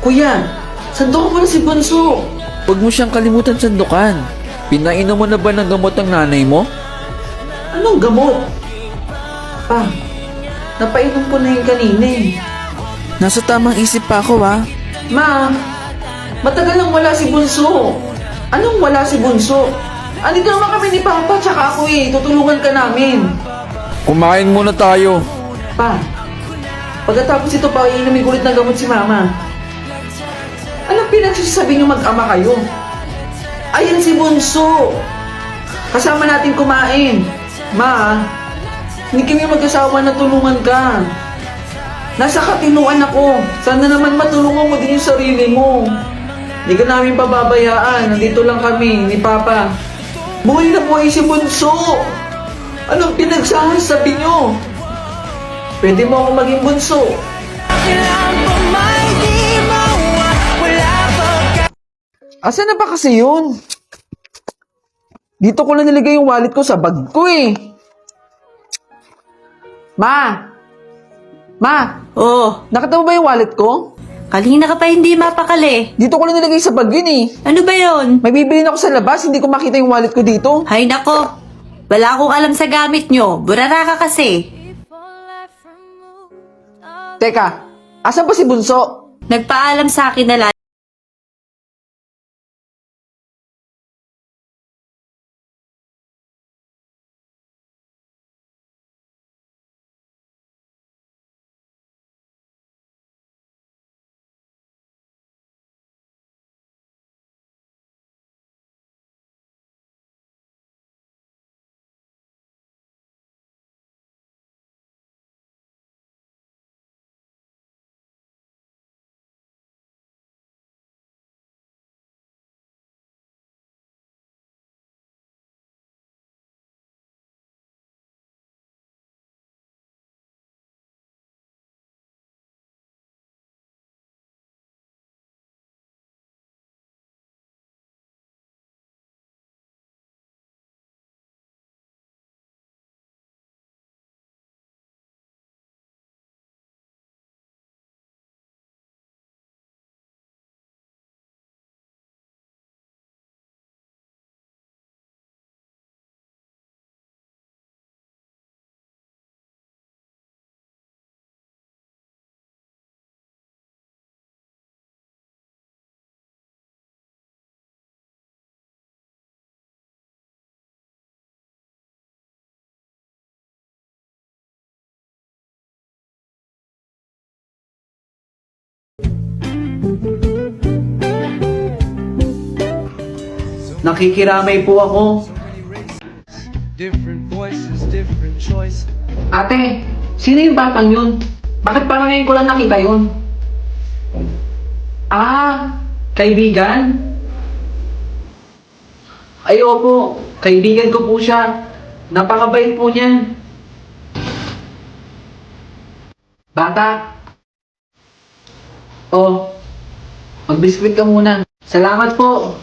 Kuya, sandok mo na si Bunso. Huwag mo siyang kalimutan sandukan. Pinainom mo na ba ng gamot ang nanay mo? Anong gamot? Pa, napainom ko na yung kanina eh. Nasa tamang isip pa ako ha. Ma, matagal lang wala si Bunso. Anong wala si Bunso? Andito naman kami ni Papa tsaka ako eh. Tutulungan ka namin. Kumain muna tayo. Pa, pagkatapos ito pa iinumin ulit ng gamot si Mama. Anong pinagsasabi niyo mag-ama kayo? Ayan si Bunso. Kasama natin kumain. Ma, hindi kami mag-asawa na tulungan ka. Nasa katinuan ako. Sana naman matulungan mo din yung sarili mo. Hindi ka namin pababayaan. Nandito lang kami ni Papa. Buhay na buhay si Bunso. Anong pinagsasabi niyo? Pwede mo ako maging bunso. Asa na ba kasi yun? Dito ko lang nilagay yung wallet ko sa bag ko eh. Ma! Ma! Oh, Nakita mo ba yung wallet ko? kanina ka pa hindi mapakali. Dito ko lang nilagay sa bag yun eh. Ano ba yon? May bibilin ako sa labas, hindi ko makita yung wallet ko dito. Hay nako, wala akong alam sa gamit nyo. Burara ka kasi. Teka, asan ba si Bunso? Nagpaalam sa akin na Nakikiramay po ako. Different voices, different choice. Ate, sino yung batang yun? Bakit parang ngayon ko lang nakita yun? Ah, kaibigan? Ay, opo. Kaibigan ko po siya. Napakabait po niyan. Bata. Oh, magbiskwit ka muna. Salamat po.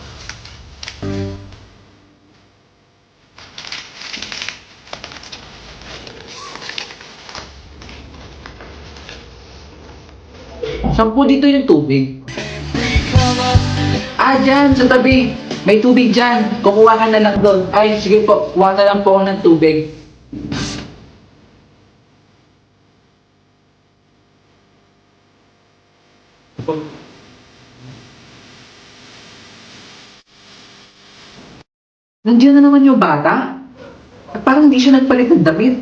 Saan po dito yung tubig? Ah, dyan, sa tabi. May tubig dyan. Kukuha ka na lang doon. Ay, sige po. Kuha na lang po ako ng tubig. Nandiyan na naman yung bata. At parang hindi siya nagpalit ng damit.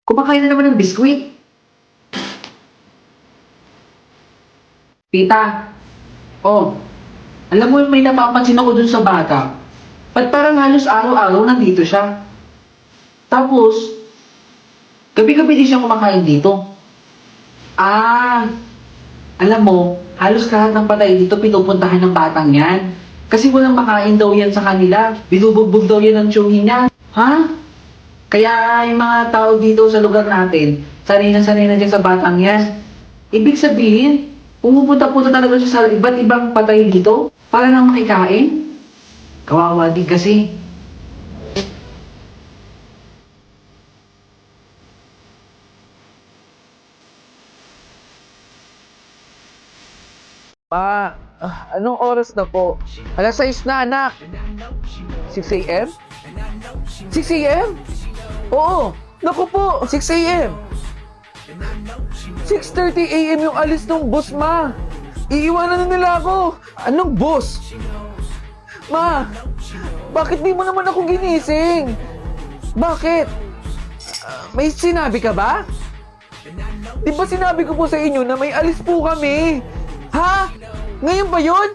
Kumakain na naman ng biskwit. Tita. Oh, alam mo may napapansin ako dun sa bata. Ba't parang halos araw-araw nandito siya? Tapos, gabi-gabi din siya kumakain dito. Ah, alam mo, halos lahat ng patay dito pinupuntahan ng batang yan. Kasi walang makain daw yan sa kanila. Binubugbog daw yan ng tiyuhin niya. Ha? Kaya yung mga tao dito sa lugar natin, sanay na dyan sa batang yan. Ibig sabihin, pumupunta-punta talaga siya sa iba't ibang patay dito para nang makikain. Kawawa din kasi. Anong oras na po? Alas 6 na, anak. 6 a.m.? 6 a.m.? Oo, naku po, 6 a.m. 6:30 a.m. yung alis ng bus, ma. Iiwanan na nila ako. Anong bus? Ma, bakit di mo naman ako ginising? Bakit? May sinabi ka ba? Di ba sinabi ko po sa inyo na may alis po kami? Ha? Ngayon ba yun?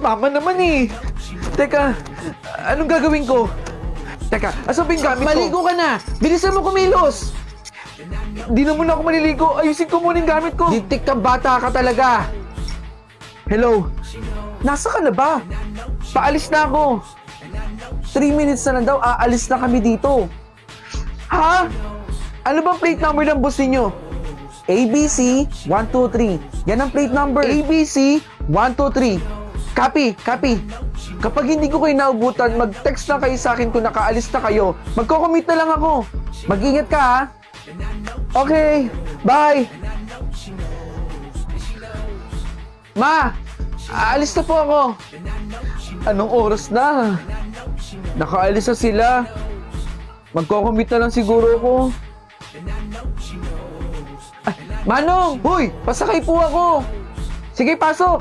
Mama naman eh. Teka, anong gagawin ko? Teka, asan ba yung gamit ko? Maligo ka na! Bilisan mo kumilos! Di na muna ako maliligo. Ayusin ko muna yung gamit ko. Ditik kang bata ka talaga. Hello? Nasa ka na ba? Paalis na ako. 3 minutes na lang daw, aalis na kami dito. Ha? Ano bang plate number ng bus ninyo? ABC 123. Yan ang plate number. ABC 123. Copy. Kapag hindi ko kayo naubutan, mag-text na kayo sa akin kung nakaalis na kayo. Magko-commute na lang ako. Mag-ingat ka, ha? Okay, bye. Ma, aalis na po ako. Anong oras na? Nakaalis na sila. Magko-commute na lang siguro ako. Ay, Manong! Hoy! Pasakay po ako! Sige, pasok!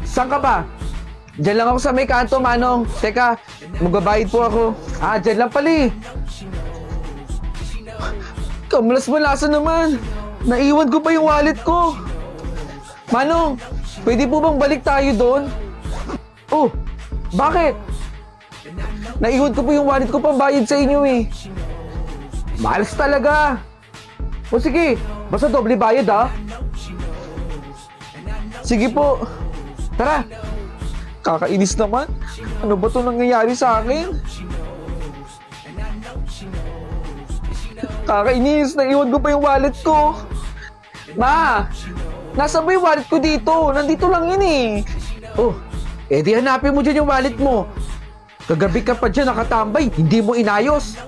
Saan ka ba? Diyan lang ako sa may kanto, Manong. Teka, magbabayad po ako. Diyan lang pala eh. Kamlas-malasa naman. Naiwan ko pa yung wallet ko. Manong, pwede po bang balik tayo doon? Oh, bakit? Naiwan ko po yung wallet ko pambayad sa inyo eh. Malas talaga. O sige, basta doble bayad ha. Sige po. Tara. Kakainis naman. Ano ba 'to nangyayari sa akin? Kakainis. Naiwan ko pa yung wallet ko. Ma! Nasaan ba yung wallet ko dito? Nandito lang yun eh. Oh, di hanapin mo dyan yung wallet mo. Kagabi ka pa dyan nakatambay. Hindi mo inayos.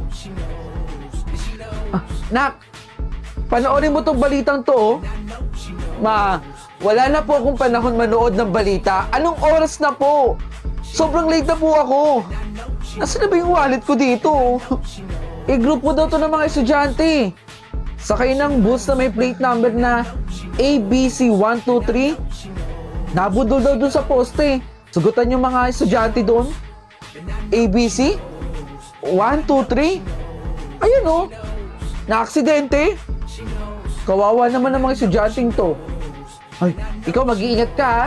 Nak, panoorin mo tong balitang to oh. Ma, wala na po akong panahon manood ng balita. Anong oras na po? Sobrang late na po ako. Nasaan na ba yung wallet ko dito? I-group mo daw to ng mga estudyante. Sakay ng bus na may plate number na ABC 123. Nabudol daw dun sa poste. Sugutan yung mga estudyante doon. ABC 123. Ayun oh. Na-aksidente. Kawawa naman ang mga estudyanteng to. Ay, ikaw mag-iingat ka ha.